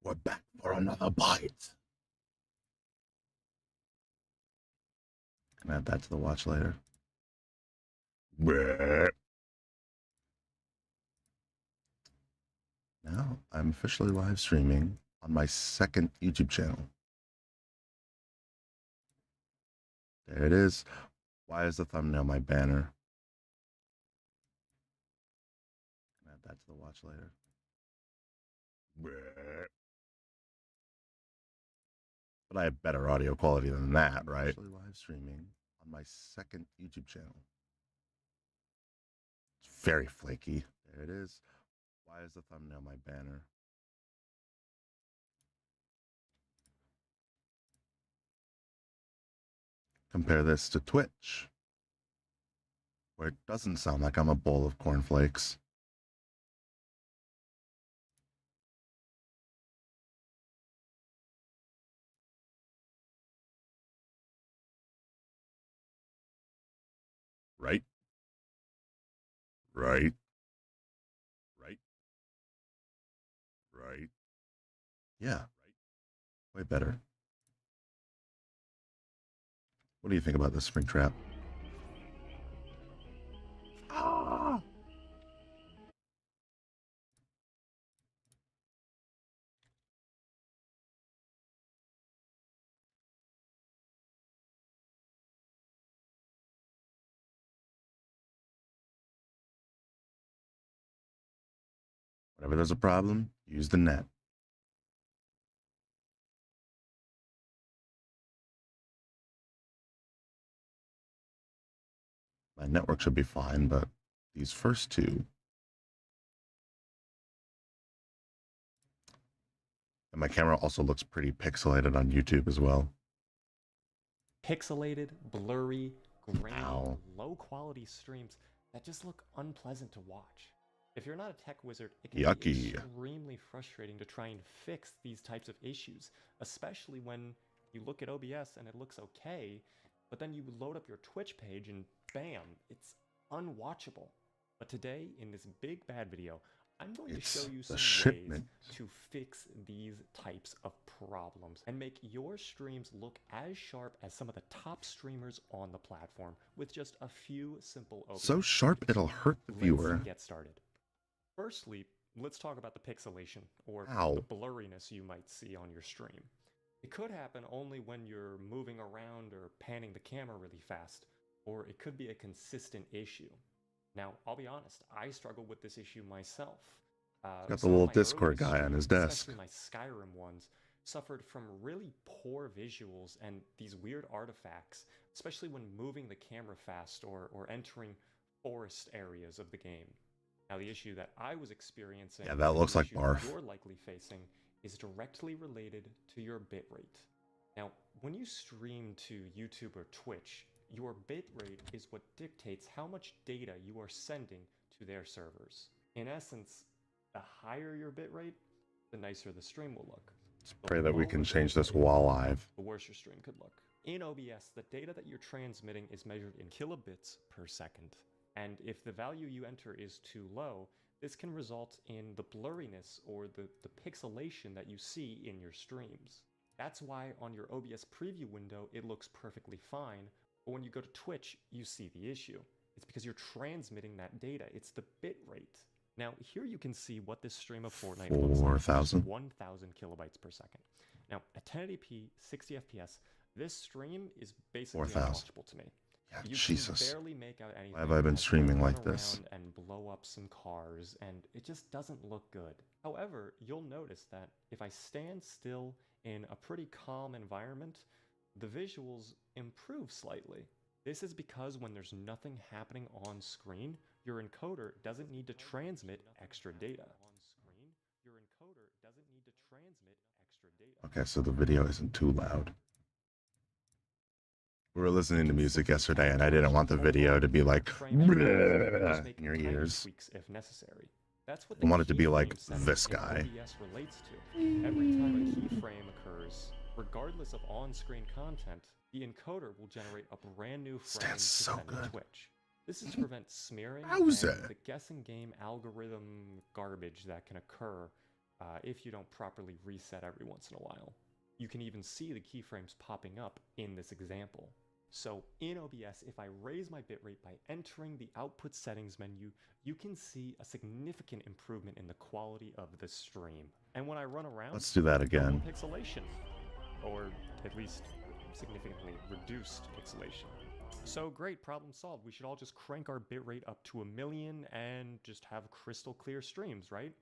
We're back for another bite. Can I add that to the watch later? Now I'm officially live streaming on my second YouTube channel. There it is. Why is the thumbnail my banner? Can I add that to the watch later? But I have better audio quality than that, right? Officially live streaming on my second YouTube channel. It's very flaky. There it is. Why is the thumbnail my banner? Compare this to Twitch, where it doesn't sound like I'm a bowl of cornflakes. Right? Right? Right? Right? Yeah. Way better. What do you think about this Springtrap? Ah! Whenever there's a problem, use the net. My network should be fine, but these first two. And my camera also looks pretty pixelated on YouTube as well. Pixelated, blurry, grainy, Ow. low-quality streams that just look unpleasant to watch. If you're not a tech wizard, it can Yucky. be extremely frustrating to try and fix these types of issues, especially when you look at OBS and it looks okay, but then you load up your Twitch page and bam, it's unwatchable. But today, in this big bad video, I'm going to show you some ways to fix these types of problems and make your streams look as sharp as some of the top streamers on the platform with just a few simple OBS. So sharp it'll hurt the viewer. Let's get started. Firstly, let's talk about the pixelation, or the blurriness you might see on your stream. It could happen only when you're moving around or panning the camera really fast, or it could be a consistent issue. Now, I'll be honest, I struggle with this issue myself. Got the little Discord guy on his desk. Especially my Skyrim ones suffered from really poor visuals and these weird artifacts, especially when moving the camera fast or entering forest areas of the game. Now, the issue that I was experiencing, yeah, that looks like barf. You're likely facing is directly related to your bitrate. Now, when you stream to YouTube or Twitch, your bitrate is what dictates how much data you are sending to their servers. In essence, the higher your bitrate, the nicer the stream will look. Let's pray that we can change this while live. The worse your stream could look. In OBS, the data that you're transmitting is measured in kilobits per second. And if the value you enter is too low, this can result in the blurriness or the pixelation that you see in your streams. That's why on your OBS preview window, it looks perfectly fine, but when you go to Twitch, you see the issue. It's because you're transmitting that data. It's the bit rate. Now, here you can see what this stream of Fortnite looks like. 4,000. 1,000 kilobytes per second. Now, at 1080p, 60 FPS, this stream is basically unwatchable to me. Yeah, you Jesus. can barely make out anything. Why have I been streaming like this? And blow up some cars, and it just doesn't look good. However, you'll notice that if I stand still in a pretty calm environment, the visuals improve slightly. This is because when there's nothing happening on screen, your encoder doesn't need to transmit extra data. Okay, so the video isn't too loud. We were listening to music yesterday, and I didn't want the video to be like in your ears. If necessary. That's what I want it to be like this guy. Relates to. Every time a keyframe occurs, regardless of on-screen content, the encoder will generate a brand new frame to send to Twitch. This is to prevent smearing and the guessing game algorithm garbage that can occur if you don't properly reset every once in a while. You can even see the keyframes popping up in this example. So in OBS, if I raise my bitrate by entering the output settings menu, you can see a significant improvement in the quality of the stream. And when I run around, Let's do that no again. more pixelation, or at least significantly reduced pixelation. So great, problem solved. We should all just crank our bitrate up to 1,000,000 and just have crystal clear streams, right?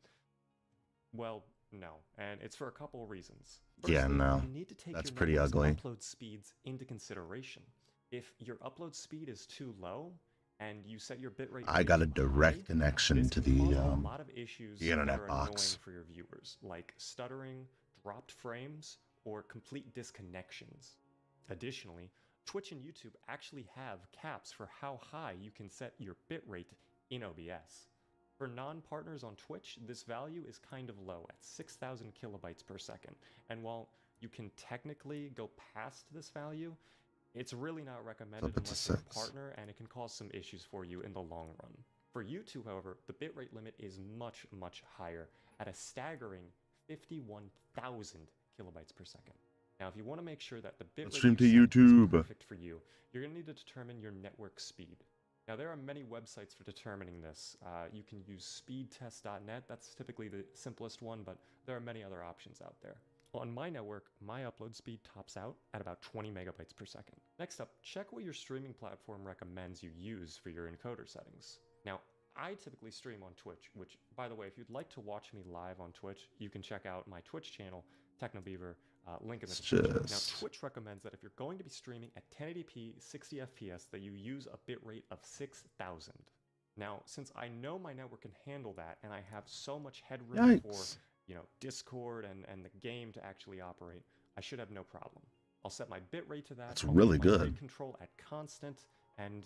Well, no, and it's for a couple of reasons. Yeah, Firstly, no. you need to take That's your pretty network's ugly. upload speeds into consideration. If your upload speed is too low and you set your bitrate I got a way too direct high, connection this to can the cause a lot of issues that internet are box. annoying for your viewers, like stuttering, dropped frames, or complete disconnections. Additionally, Twitch and YouTube actually have caps for how high you can set your bitrate in OBS. For non-partners on Twitch, this value is kind of low at 6,000 kilobytes per second. And while you can technically go past this value, it's really not recommended unless you're a partner, and it can cause some issues for you in the long run. For YouTube, however, the bitrate limit is much, much higher at a staggering 51,000 kilobytes per second. Now, if you want to make sure that the bitrate stream to you set YouTube. is perfect for you, you're going to need to determine your network speed. Now, there are many websites for determining this. You can use speedtest.net. That's typically the simplest one, but there are many other options out there. On my network, my upload speed tops out at about 20 megabytes per second. Next up, check what your streaming platform recommends you use for your encoder settings. Now, I typically stream on Twitch, which, by the way, if you'd like to watch me live on Twitch, you can check out my Twitch channel, TechnoBeaver, link in the description. Now, Twitch recommends that if you're going to be streaming at 1080p 60 FPS, that you use a bitrate of 6,000. Now, since I know my network can handle that, and I have so much headroom for, Discord and the game to actually operate, I should have no problem. I'll set my bitrate to that. That's really good. Rate control at constant, and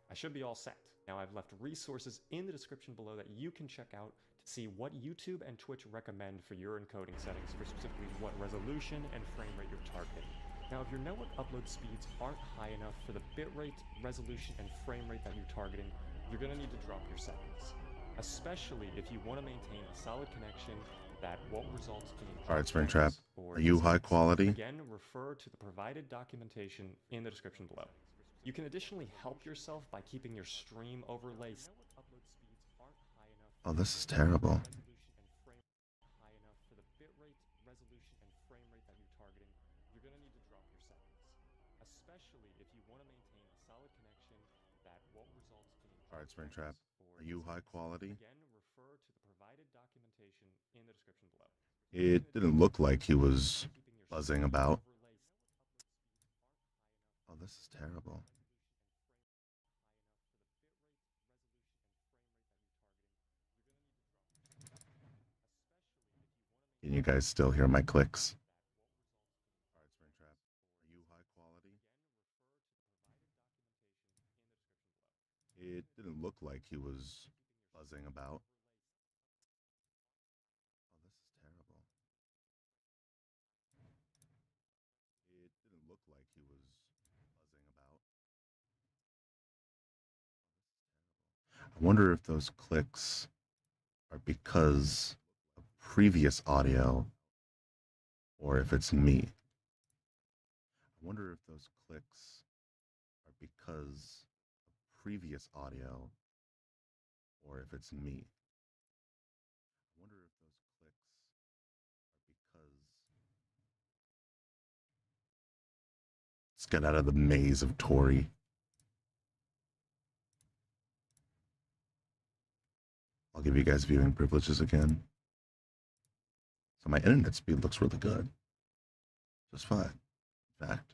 I should be all set. Now, I've left resources in the description below that you can check out to see what YouTube and Twitch recommend for your encoding settings for specifically what resolution and frame rate you're targeting. Now, if your network upload speeds aren't high enough for the bitrate, resolution, and frame rate that you're targeting, you're going to need to drop your settings, especially if you want to maintain a solid connection that won't result in... Alright, Springtrap, are you high quality? Again, refer to the provided documentation in the description below. You can additionally help yourself by keeping your stream overlays. Oh, this is terrible. Alright, Springtrap, are you high quality? Again, refer to the provided documentation in the description below. It didn't look like he was buzzing about. Oh, this is terrible. Can you guys still hear my clicks? Alright, Springtrap, are you high quality? It didn't look like he was buzzing about. Oh, this is terrible. It didn't look like he was buzzing about. I wonder if those clicks are because of previous audio or if it's me. I wonder if those clicks are because of previous audio or if it's me. I wonder if those clicks are because... Let's get out of the maze of Tori. I'll give you guys viewing privileges again. So my internet speed looks really good. Just fine. In fact.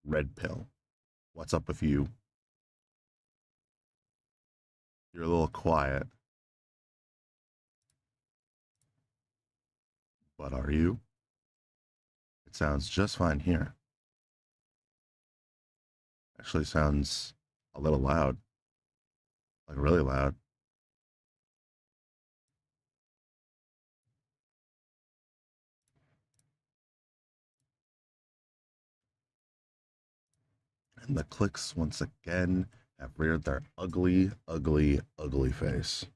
Red pill. What's up with you? You're a little quiet. But are you? It sounds just fine here. Actually sounds a little loud. Like really loud. And the clicks once again have reared their ugly, ugly, ugly face.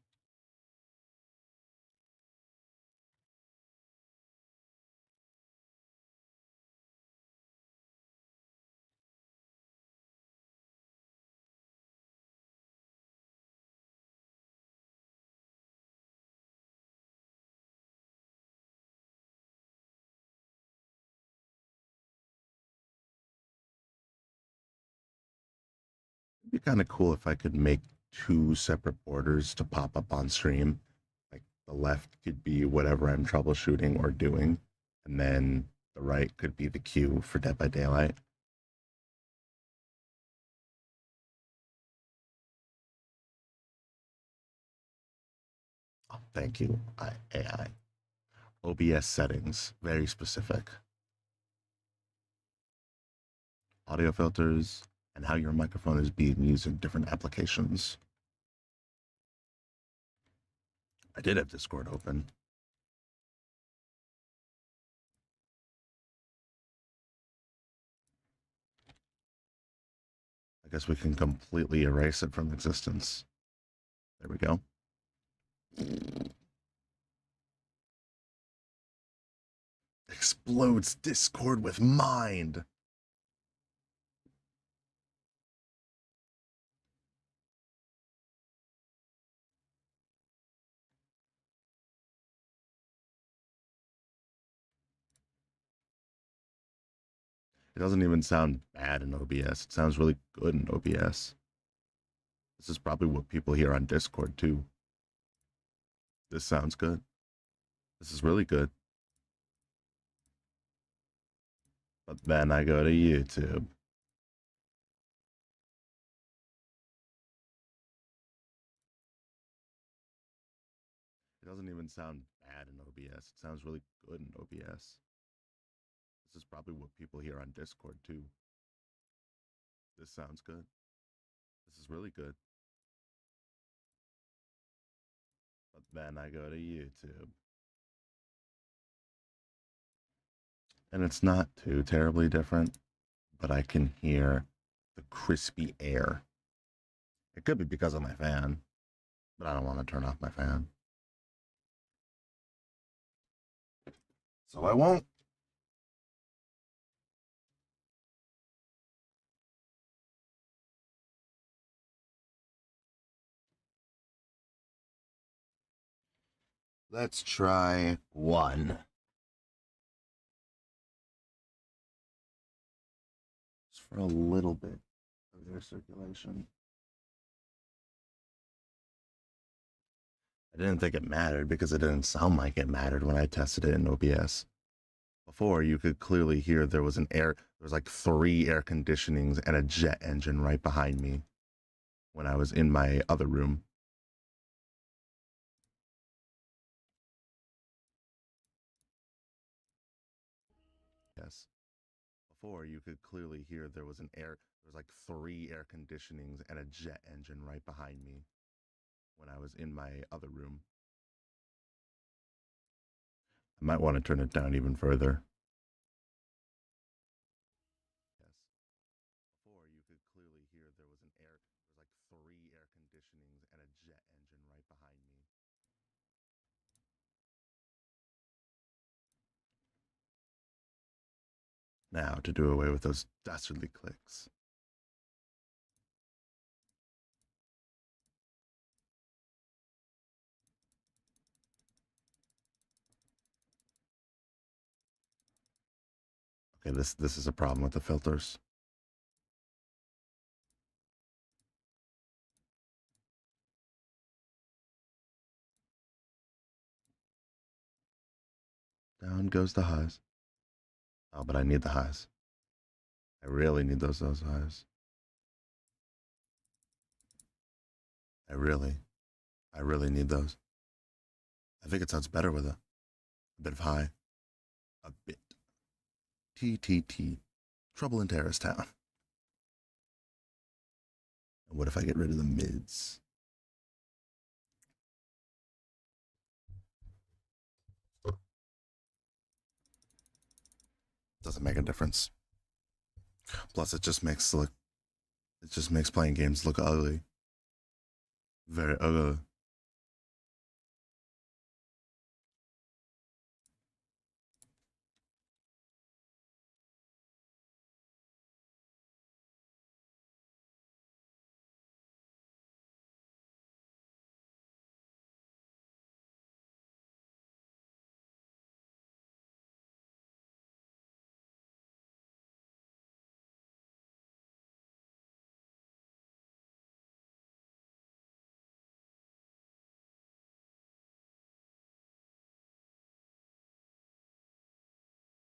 It'd be kind of cool if I could make two separate borders to pop up on stream. Like the left could be whatever I'm troubleshooting or doing, and then the right could be the queue for Dead by Daylight. Oh, thank you, AI. OBS settings, very specific. Audio filters, and how your microphone is being used in different applications. I did have Discord open. I guess we can completely erase it from existence. There we go. Explodes Discord with mind. It doesn't even sound bad in OBS. It sounds really good in OBS. This is probably what people hear on Discord too. This sounds good. This is really good. But then I go to YouTube. It doesn't even sound bad in OBS. It sounds really good in OBS. This is probably what people hear on Discord too. This sounds good. This is really good. But then I go to YouTube. And it's not too terribly different, but I can hear the crispy air. It could be because of my fan, but I don't want to turn off my fan. So I won't. Let's try one. Just for a little bit of air circulation. I didn't think it mattered because it didn't sound like it mattered when I tested it in OBS. Before, you could clearly hear there was like 3 air conditionings and a jet engine right behind me when I was in my other room. Yes. Before, you could clearly hear there was like 3 air conditionings and a jet engine right behind me when I was in my other room. I might want to turn it down even further. Yes. Before, you could clearly hear there was like 3 air conditionings and a jet engine right behind me. Now, to do away with those dastardly clicks. Okay, this is a problem with the filters. Down goes the highs. Oh, but I need the highs. I really need those highs. I really need those. I think it sounds better with a bit of high. A bit. TTT. Trouble in Terrace Town. And what if I get rid of the mids? Doesn't make a difference. Plus, it just makes It just makes playing games look ugly. Very ugly.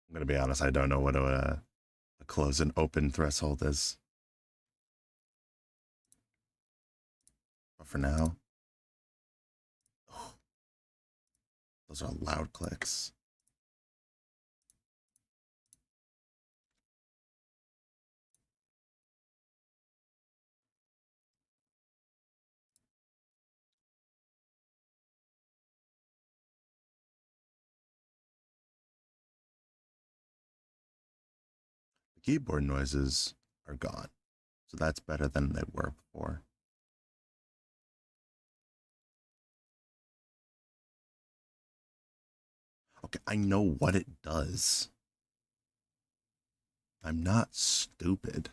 I'm gonna be honest, I don't know what a close and open threshold is. But for now, oh, those are loud clicks. The keyboard noises are gone, so that's better than they were before. Okay, I know what it does. I'm not stupid.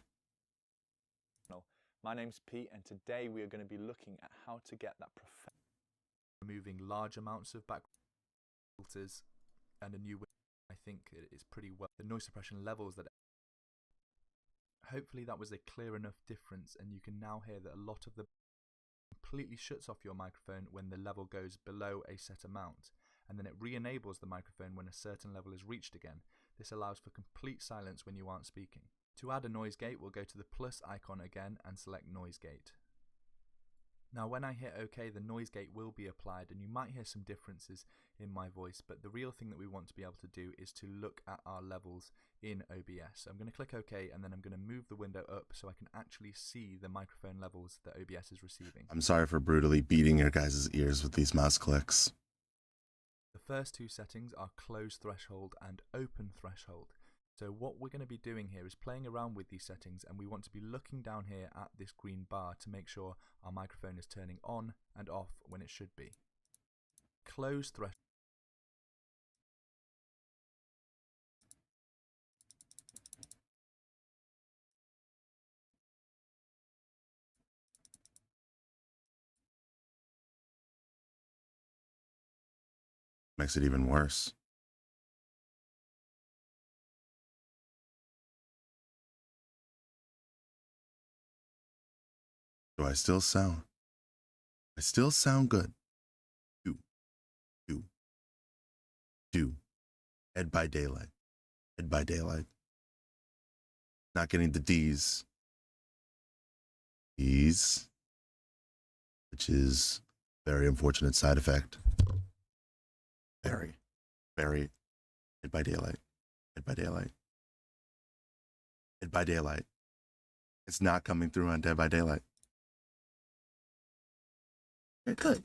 My name's Pete, and today we are going to be looking at how to get that removing large amounts of background filters and a new. I think it is pretty well. The noise suppression levels that. Hopefully that was a clear enough difference, and you can now hear that a lot of the completely shuts off your microphone when the level goes below a set amount, and then it re-enables the microphone when a certain level is reached again. This allows for complete silence when you aren't speaking. To add a noise gate, we'll go to the plus icon again and select noise gate. Now when I hit OK, the noise gate will be applied, and you might hear some differences in my voice, but the real thing that we want to be able to do is to look at our levels in OBS. So I'm going to click OK, and then I'm going to move the window up so I can actually see the microphone levels that OBS is receiving. I'm sorry for brutally beating your guys' ears with these mouse clicks. The first two settings are close threshold and open threshold. So what we're going to be doing here is playing around with these settings, and we want to be looking down here at this green bar to make sure our microphone is turning on and off when it should be. Close threshold. Makes it even worse. Do I still sound? I still sound good. Do. Dead by Daylight. Dead by Daylight. Not getting the D's. D's. Which is a very unfortunate side effect. Very. Dead by Daylight. Dead by Daylight. Dead by Daylight. It's not coming through on Dead by Daylight. Okay, good.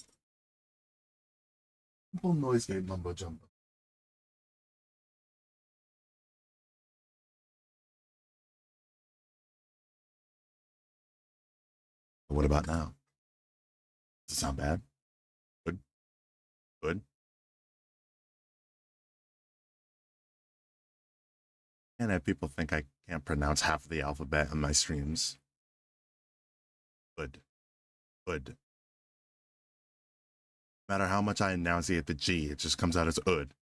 Simple noise gate mumbo jumbo. What about now? Does it sound bad? Good. Good. Can't have people think I can't pronounce half of the alphabet on my streams. Good. Good. No matter how much I enunciate the G, it just comes out as ud.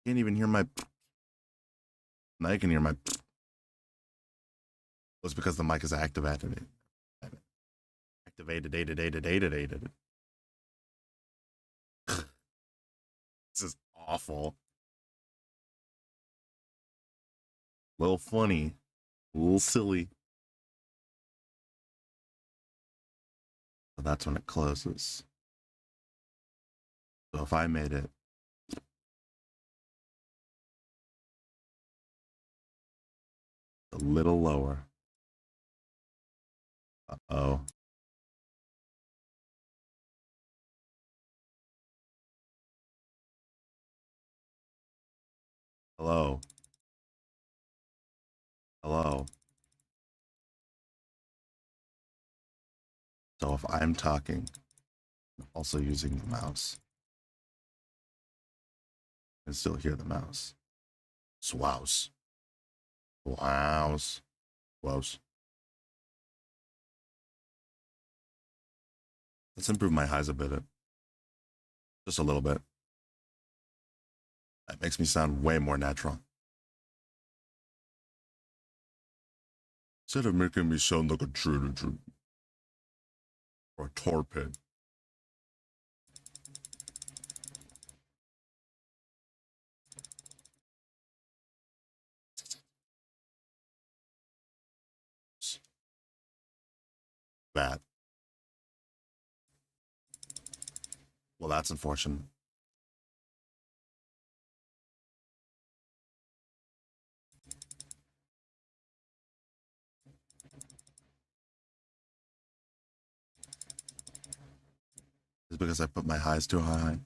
Can't even hear my. Now you can hear my. It's because the mic is activated. Activated. This is awful. A little funny, a little silly. So that's when it closes. So if I made it a little lower. Uh-oh. Hello. Hello. So if I'm talking, also using the mouse, I can still hear the mouse. Swouse. Wows. Wows. Let's improve my highs a bit. Just a little bit. That makes me sound way more natural. Instead of making me sound like a true or a torpid. That. Well, that's unfortunate. It's because I put my highs too high.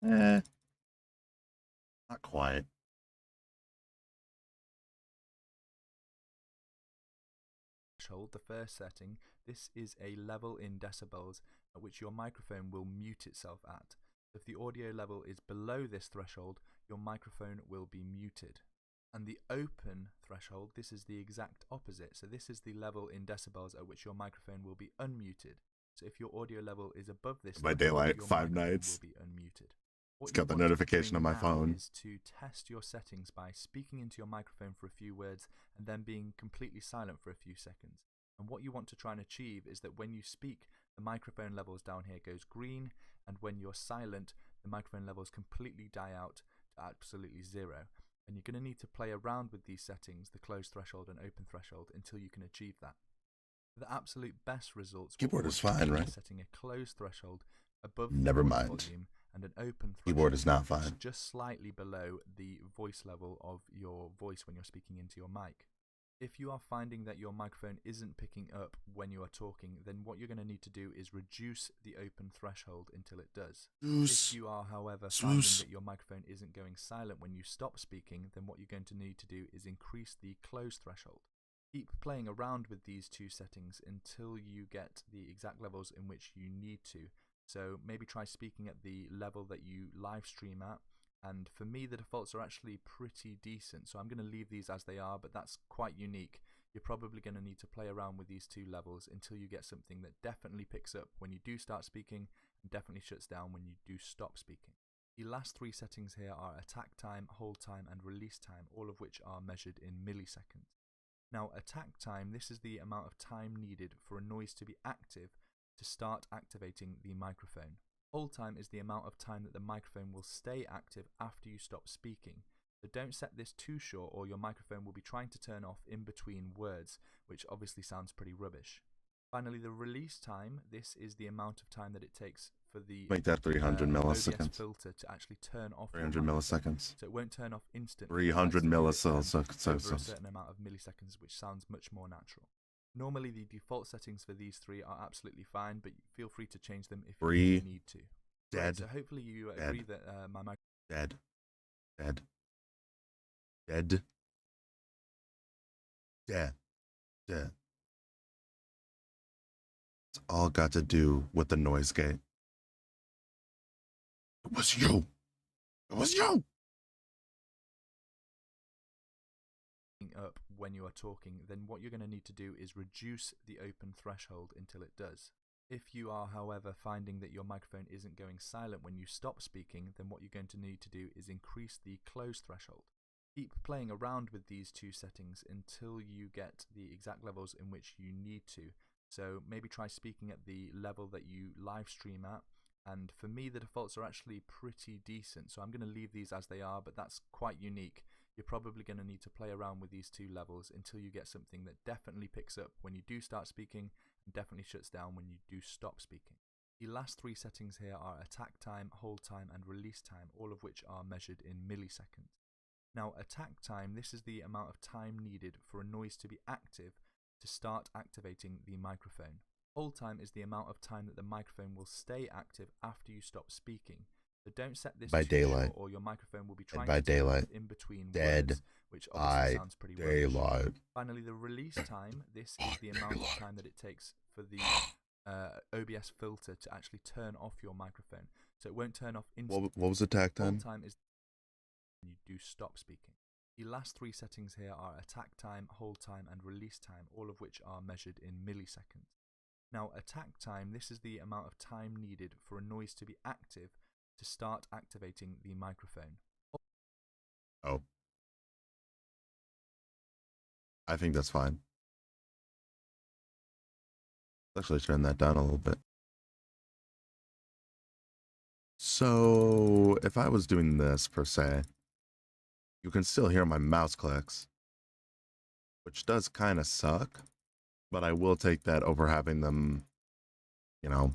Not quite. Threshold, the first setting, this is a level in decibels at which your microphone will mute itself at. If the audio level is below this threshold, your microphone will be muted. And the open threshold, this is the exact opposite. So this is the level in decibels at which your microphone will be unmuted. So if your audio level is above this By threshold, daylight, your 5 microphone nights. will be unmuted. It's got the notification on my phone. Is to test your settings by speaking into your microphone for a few words and then being completely silent for a few seconds. And what you want to try and achieve is that when you speak, the microphone levels down here goes green, and when you're silent, the microphone levels completely die out to absolutely zero. And you're going to need to play around with these settings, the closed threshold and open threshold, until you can achieve that. The absolute best results. Keyboard is fine, right? Setting a closed threshold above Never the mind. volume and an open threshold Keyboard is not fine. just slightly below the voice level of your voice when you're speaking into your mic. If you are finding that your microphone isn't picking up when you are talking, then what you're going to need to do is reduce the open threshold until it does. If you are, however, finding that your microphone isn't going silent when you stop speaking, then what you're going to need to do is increase the close threshold. Keep playing around with these two settings until you get the exact levels in which you need to. So maybe try speaking at the level that you live stream at. And for me, the defaults are actually pretty decent. So I'm going to leave these as they are, but that's quite unique. You're probably going to need to play around with these two levels until you get something that definitely picks up when you do start speaking and definitely shuts down when you do stop speaking. The last three settings here are attack time, hold time, and release time, all of which are measured in milliseconds. Now, attack time, this is the amount of time needed for a noise to be active to start activating the microphone. Hold time is the amount of time that the microphone will stay active after you stop speaking. So don't set this too short or your microphone will be trying to turn off in between words, which obviously sounds pretty rubbish. Finally, the release time, this is the amount of time that it takes for the Make that 300 OBS milliseconds. filter to actually turn off 300 milliseconds. So it won't turn off instantly. 300 milliseconds. Over a certain amount of milliseconds, which sounds much more natural. Normally, the default settings for these three are absolutely fine, but feel free to change them if you need to. Dead. Right, so hopefully you agree that my mic. Dead. Dead. Dead. Dead. Dead. It's all got to do with the noise gate. It was you. It was you. Up when you are talking, then what you're going to need to do is reduce the open threshold until it does. If you are, however, finding that your microphone isn't going silent when you stop speaking, then what you're going to need to do is increase the close threshold. Keep playing around with these two settings until you get the exact levels in which you need to. So maybe try speaking at the level that you live stream at. And for me, the defaults are actually pretty decent. So I'm going to leave these as they are, but that's quite unique. You're probably going to need to play around with these two levels until you get something that definitely picks up when you do start speaking and definitely shuts down when you do stop speaking. The last three settings here are attack time, hold time, and release time, all of which are measured in milliseconds. Now, attack time, this is the amount of time needed for a noise to be active to start activating the microphone. Hold time is the amount of time that the microphone will stay active after you stop speaking. So don't set this By too daylight. short or your microphone will be trying by to turn daylight. off in between Dead words, which obviously by sounds pretty rubbish. daylight. Finally, the release time, this is the amount of time that it takes for the OBS filter to actually turn off your microphone. So it won't turn off instantly. What was attack Hold time? time is when you do stop speaking. The last three settings here are attack time, hold time, and release time, all of which are measured in milliseconds. Now, attack time, this is the amount of time needed for a noise to be active to start activating the microphone. Oh. I think that's fine. Let's actually turn that down a little bit. So, if I was doing this per se, you can still hear my mouse clicks, which does kind of suck, but I will take that over having them, you know,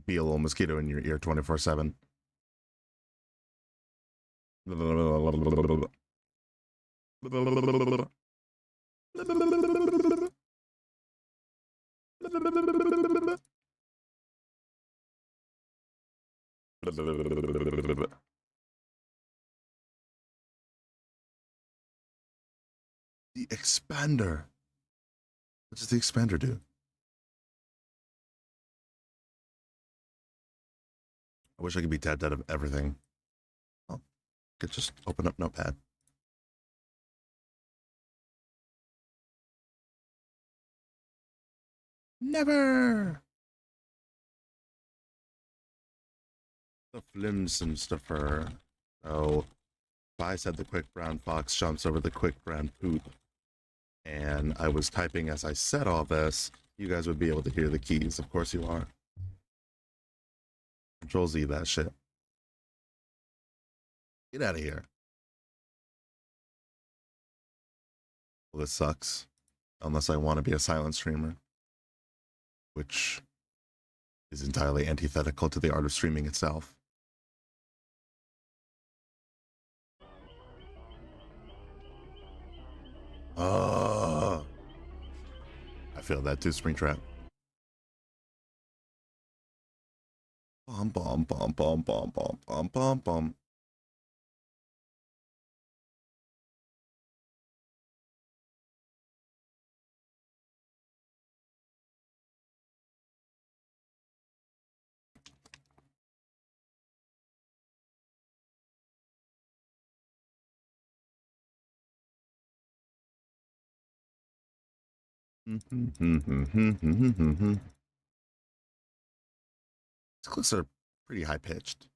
be a little mosquito in your ear 24/7. The expander. What does the expander do? I wish I could be tapped out of everything. Oh, could just open up Notepad. Never. The flimsome stuffer. Oh, if I said the quick brown fox jumps over the quick brown poop, and I was typing as I said all this, you guys would be able to hear the keys. Of course you are. Control Z that shit. Get out of here. Well, this sucks. Unless I want to be a silent streamer, which is entirely antithetical to the art of streaming itself. I feel that too, Springtrap. Bum bum bum bum bum bum bum bum bum. These clicks are pretty high pitched.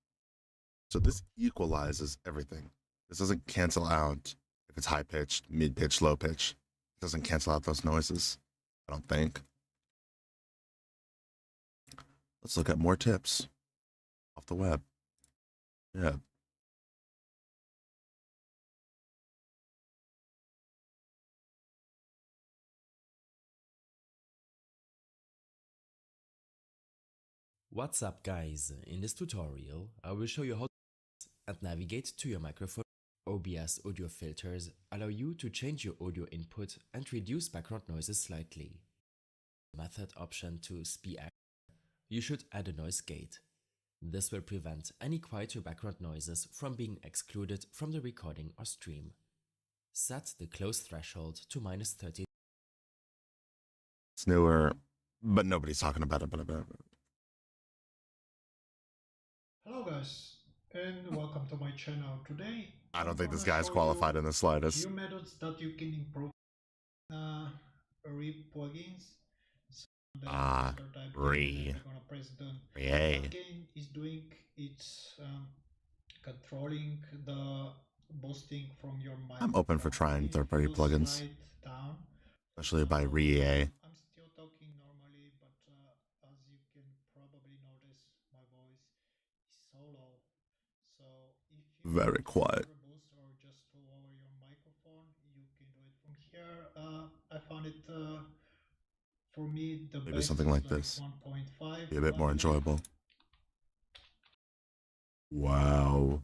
So this equalizes everything. This doesn't cancel out if it's high pitched, mid pitch, low pitch. It doesn't cancel out those noises, I don't think. Let's look at more tips off the web. Yeah. What's up guys, in this tutorial I will show you how to and navigate to your microphone. OBS audio filters allow you to change your audio input and reduce background noises slightly. Method option to speak, you should add a noise gate. This will prevent any quieter background noises from being excluded from the recording or stream. Set the close threshold to -30. It's newer. but nobody's talking about it. Hello guys, and welcome to my channel. Today I don't I'm think this gonna guy's show qualified you in the slightest. few methods that you can improve RE plugins. So after that game, I'm gonna press done. What game is doing, it's controlling the boosting from your microphone. I'm open for trying If third-party you plugins, slide down, especially by so REA. I'm still talking normally, but as you can probably notice, my voice is so low. So if you Very quiet. a boost or just to lower your microphone, you can do it from here. I found it for me the Maybe best something is like this. 1.5. Be a bit more enjoyable. Wow.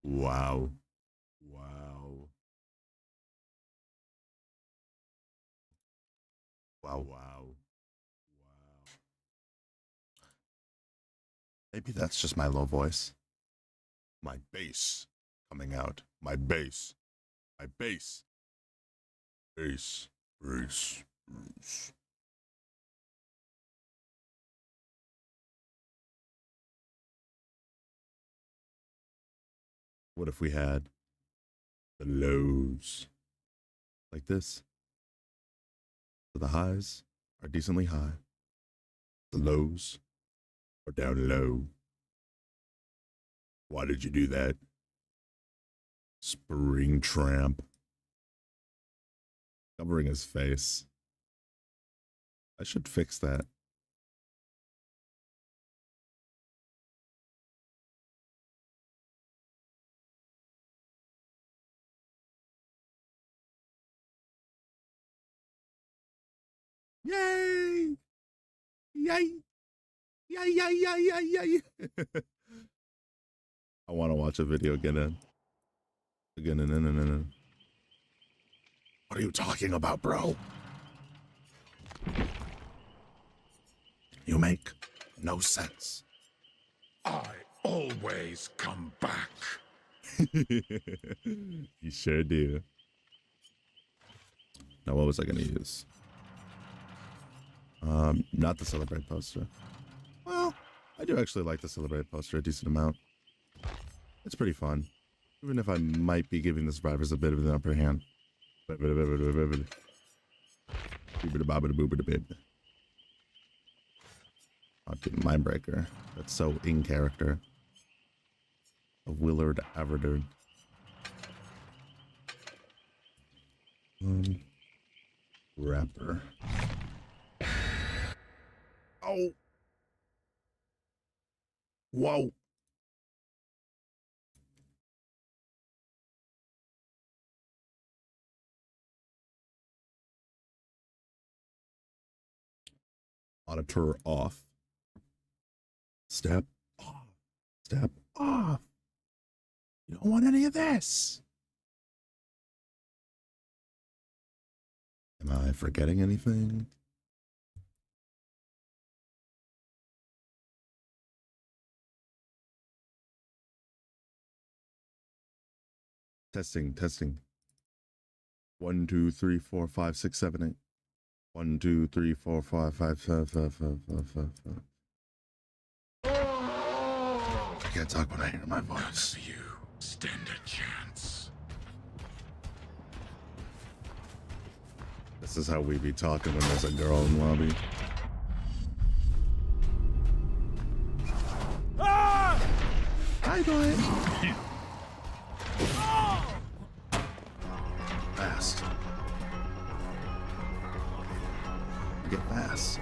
Wow. Wow. Wow. Wow. Maybe that's just my low voice. My bass coming out. My bass. My bass. Bass. Bass. Bass. What if we had the lows like this? So the highs are decently high. The lows are down low. Why did you do that? Springtrap. Covering his face. I should fix that. Yay! Yay! Yay! Yay! Yay! Yay! Yay! I want to watch a video again. Again. What are you talking about, bro? You make no sense. I always come back. You sure do. Now, what was I going to use? Not the Celebrate poster. Well, I do actually like the Celebrate poster a decent amount. It's pretty fun. Even if I might be giving the survivors a bit of an upper hand. Mindbreaker. That's so in character. Of Willard Averder. Rapper. Oh. Whoa. Monitor off. Step off. Step off. You don't want any of this. Am I forgetting anything? Testing. 1, 2, 3, 4, 5, 6, 7, 8. 1, 2, 3, 4, 5, 5, 5, 5, 5, 5, 5, 5. I can't talk when I hear my voice. You stand a chance. This is how we be talking when there's a girl in the lobby. Hi, boy. Fast. Get fast.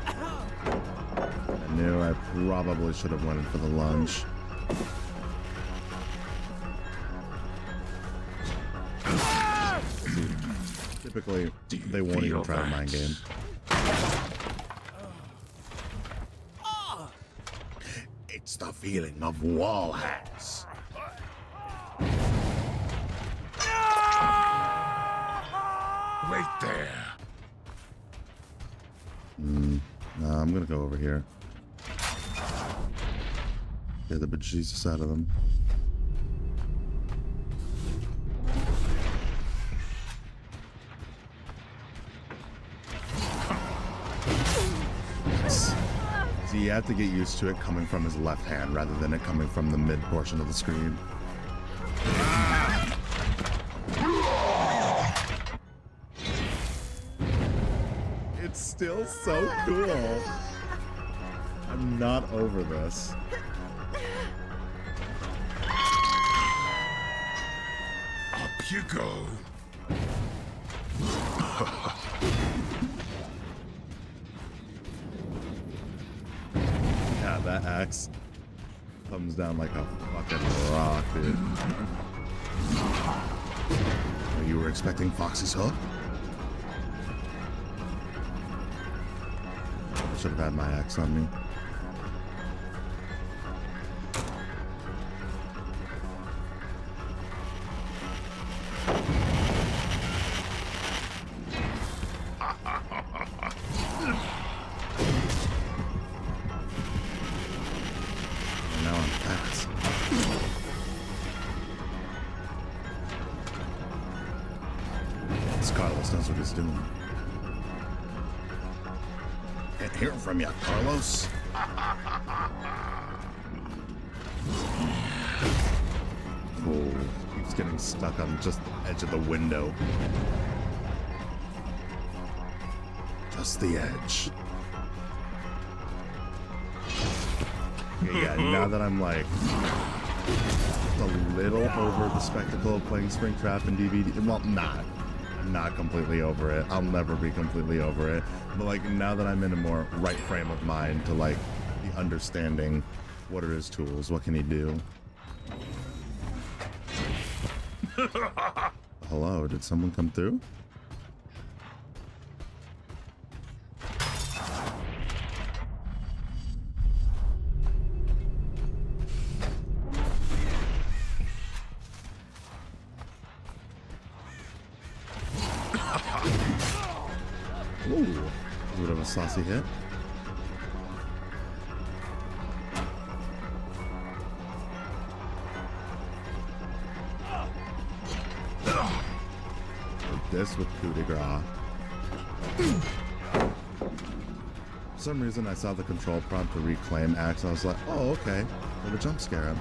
I knew I probably should have went in for the lunge. Typically, they won't even try a mind game. It's the feeling of wall hacks. Wait there. Nah, I'm gonna go over here. Get the bejesus out of them. So you have to get used to it coming from his left hand rather than it coming from the mid portion of the screen. It's still so cool. I'm not over this. Up you go. Yeah, that axe comes down like a fucking rock, dude. Oh, you were expecting Foxy's hook? I should have had my axe on me. Now I'm fast. This Carlos knows what he's doing. Can't hear from you, Carlos. Oh, keeps getting stuck on just the edge of the window. Just the edge. Yeah, now that I'm like a little over the spectacle of playing Springtrap and DVD, well, I'm not completely over it. I'll never be completely over it. But like now that I'm in a more right frame of mind to like be understanding what are his tools, what can he do? Hello, did someone come through? Ooh, a bit of a saucy hit. Like this with coup de grace. For some reason, I saw the control prompt to reclaim axe. I was like, oh, okay. Gonna jump scare him.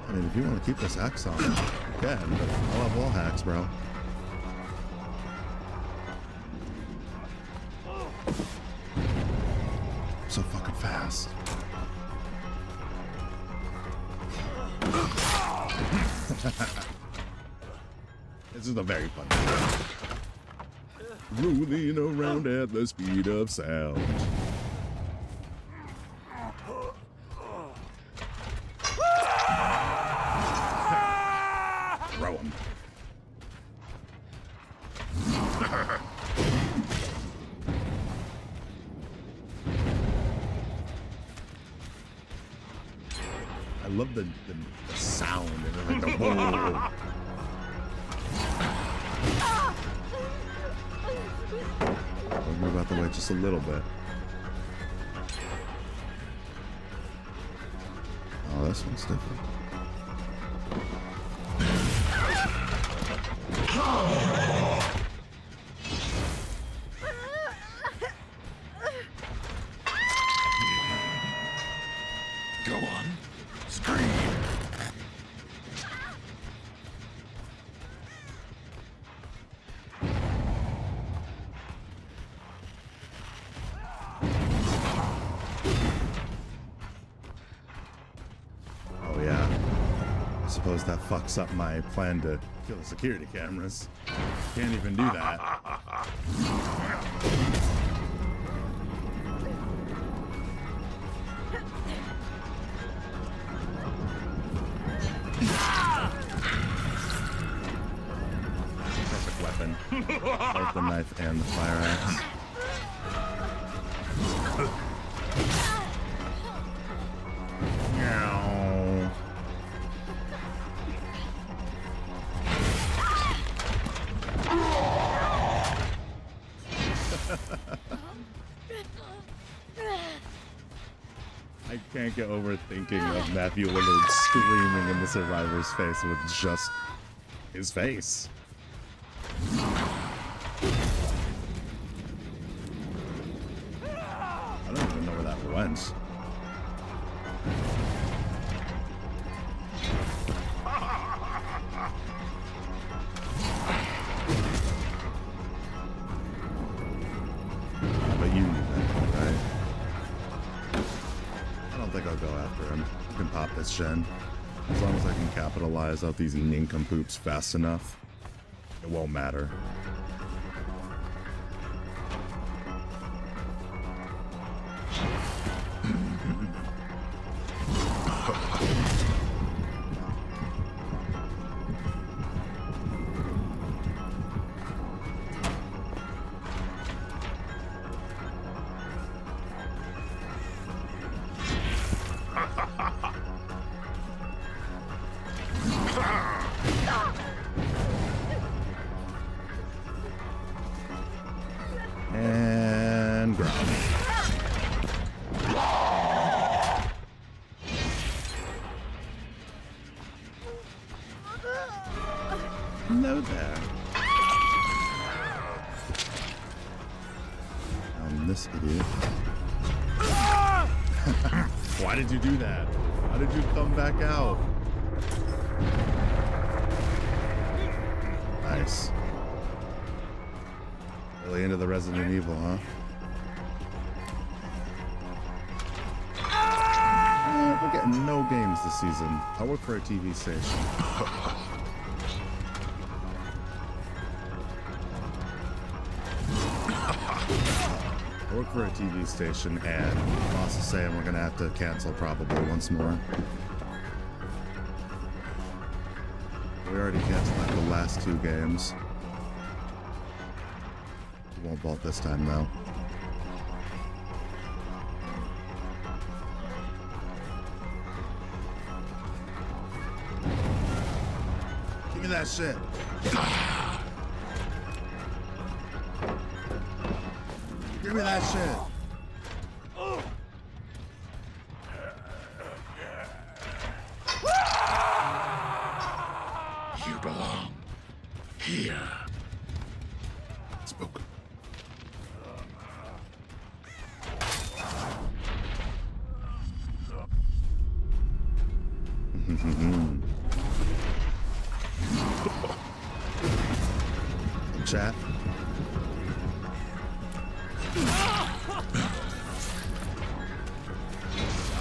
I mean, if you want to keep this axe on, you can, but I'll have wall hacks, bro. So fucking fast. This is a very fun game. Rolling around at the speed of sound. Throw him. I love the sound and like the whoa. I'll move out the way just a little bit. Oh, this one's different. Go on. Scream. Oh yeah. I suppose that fucks up my plan to kill the security cameras. Can't even do that. Perfect weapon. Both the knife and the fire axe. Meow. I can't get over thinking of Matthew Lillard screaming in the survivor's face with just his face. I don't even know where that went. But you knew that, right? I don't think I'll go after him. I can pop this gen. As long as I can capitalize out these nincompoops fast enough, it won't matter. And ground. Hello there. This idiot. Why did you do that? How did you come back out? Nice. Really into the Resident Evil, huh? We're getting no games this season. I work for a TV station. I work for a TV station, and the boss is saying we're gonna have to cancel probably once more. We already canceled like the last 2 games. We won't vault this time though. Give me that shit. Give me that shit. You belong here. Spoken. Chat.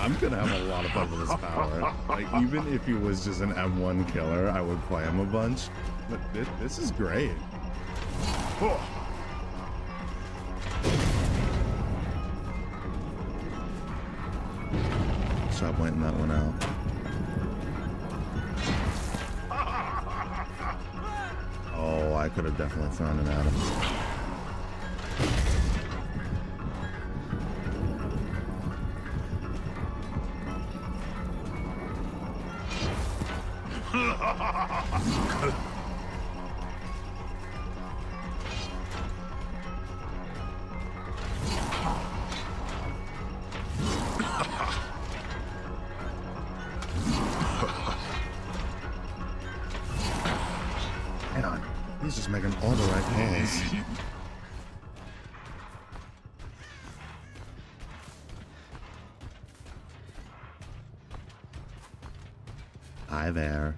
I'm gonna have a lot of fun with this power. Like, even if he was just an M1 killer, I would play him a bunch. But this is great. Stop waiting that one out. Oh, I could have definitely thrown it at him. Hang on. He's just making all the right calls. Hi there.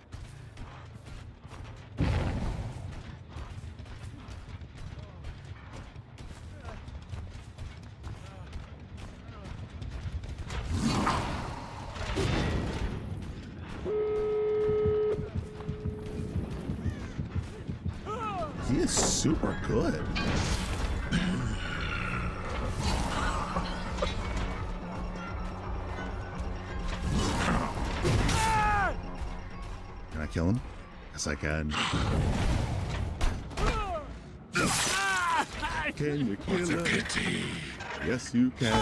He is super good. Can I kill him? Yes, I can. Can you kill What a him? pity. Yes, you can.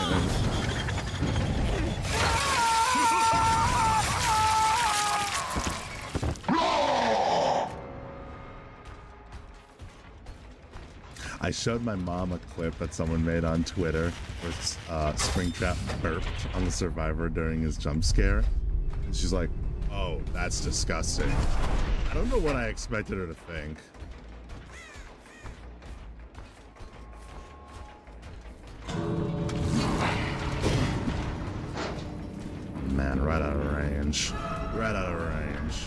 I showed my mom a clip that someone made on Twitter where Springtrap burped on the survivor during his jump scare. And she's like, oh, that's disgusting. I don't know what I expected her to think. man, right out of range. Right out of range.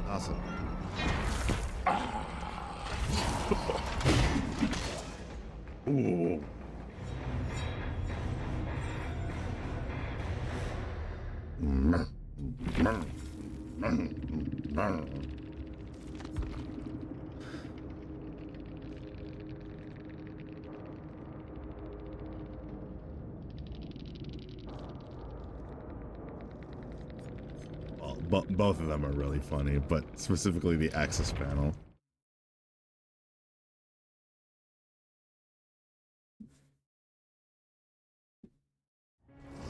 Awesome. Ooh. Well, both of them are really funny, but specifically the Axis panel.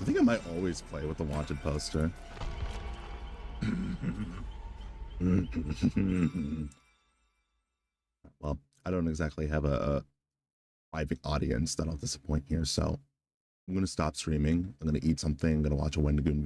I think I might always play with the wanted poster. Well, I don't exactly have a thriving audience that'll disappoint here, so I'm gonna stop streaming. I'm gonna eat something. I'm gonna watch a Wendigoon